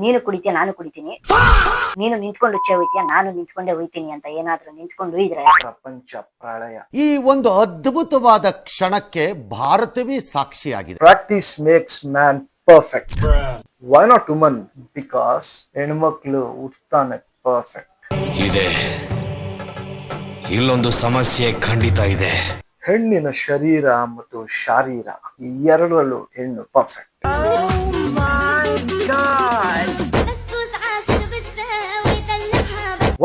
ನೀನು ಕುಡಿತೀಯ ನಾನು ಕುಡಿತೀನಿ, ನೀನು ನಿಂತ್ಕೊಂಡು ಉಚ್ಚೆ ಹೋಯ್ತೀಯ ನಾನು ನಿಂತ್ಕೊಂಡೇ ಹೋಯ್ತೀನಿ ಅಂತ ಏನಾದ್ರೂ ನಿಂತ್ಕೊಂಡು ಇದ್ರೆ ಪ್ರಪಂಚ ಪ್ರಳಯ. ಈ ಒಂದು ಅದ್ಭುತವಾದ ಕ್ಷಣಕ್ಕೆ ಭಾರತವೇ ಸಾಕ್ಷಿಯಾಗಿದೆ. Practice makes man perfect. Why not woman? Because ಹೆಣ್ಮಕ್ಳು ಹುಟ್ತಾನೆ ಪರ್ಫೆಕ್ಟ್. ಇದೆ, ಇಲ್ಲೊಂದು ಸಮಸ್ಯೆ ಖಂಡಿತ ಇದೆ. ಹೆಣ್ಣಿನ ಶರೀರ ಮತ್ತು ಶಾರೀರ ಈ ಎರಡರಲ್ಲೂ ಹೆಣ್ಣು ಪರ್ಫೆಕ್ಟ್.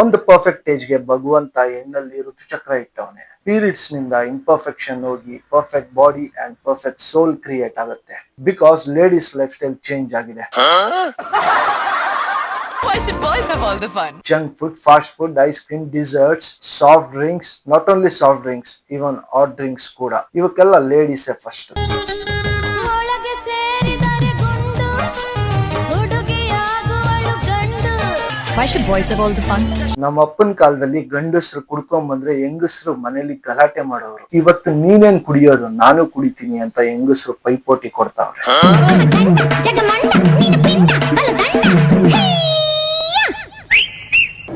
ಒಂದು ಪರ್ಫೆಕ್ಟ್ ಏಜ್ಗೆ ಭಗವಂತ ಹೆಣ್ಣಲ್ಲಿ ಋತುಚಕ್ರ ಇಟ್ಟವನೆ. ಪೀರಿಯಡ್ಸ್ ನಿಂದ ಇಂಪರ್ಫೆಕ್ಷನ್ ಹೋಗಿ perfect body and perfect soul create ಆಗುತ್ತೆ. Because ladies life style change ಆಗಿದೆ. Why should boys have all the fun? Junk food, fast food, ice cream, desserts, soft drinks, not only soft drinks, even hot drinks ಕೂಡ ಇವಕ್ಕೆಲ್ಲ ladies first. Why should boys have all the fun? ನಮ್ಮ ಅಪ್ಪನ ಕಾಲದಲ್ಲಿ ಗಂಡಸರು ಕುಡ್ಕೊಂಡ್ ಬಂದ್ರೆ ಹೆಂಗಸರು ಮನೇಲಿ ಗಲಾಟೆ ಮಾಡೋರು. ಇವತ್ತು ನೀನೇನ್ ಕುಡಿಯೋದು, ನಾನು ಕುಡಿತೀನಿ ಅಂತ ಹೆಂಗಸರು ಪೈಪೋಟಿ ಕೊಡ್ತಾವ್ರೆ.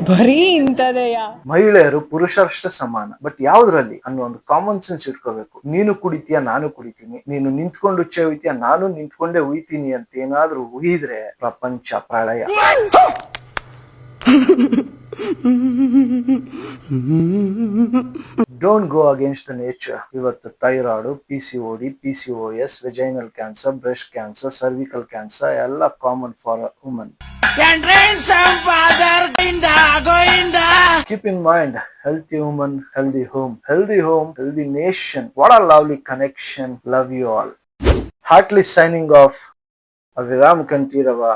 ಬರೀ ಇಂತದೆಯಾ? ಮಹಿಳೆಯರು ಪುರುಷರಷ್ಟು ಸಮಾನ, ಬಟ್ ಯಾವ್ದ್ರಲ್ಲಿ ಅನ್ನೋ ಒಂದು ಕಾಮನ್ ಸೆನ್ಸ್ ಇಟ್ಕೋಬೇಕು. ನೀನು ಕುಡಿತೀಯ ನಾನು ಕುಡಿತೀನಿ, ನೀನು ನಿಂತ್ಕೊಂಡು ಉಚ್ಚೆ ಹೋಯ್ತೀಯ ನಾನು ನಿಂತ್ಕೊಂಡೇ ಉಯ್ತೀನಿ ಅಂತ ಏನಾದ್ರೂ ಉಯಿದ್ರೆ ಪ್ರಪಂಚ ಪ್ರಳಯ. Don't go against the nature. ಇವತ್ತು thyroid, PCOD, PCOS, vaginal cancer, breast cancer, cervical cancer ಎಲ್ಲ common for a woman. Keep in mind, healthy woman, healthy home. Healthy home, healthy nation. What a lovely connection. Love you all. Heartily signing off. Aviram Kantirava.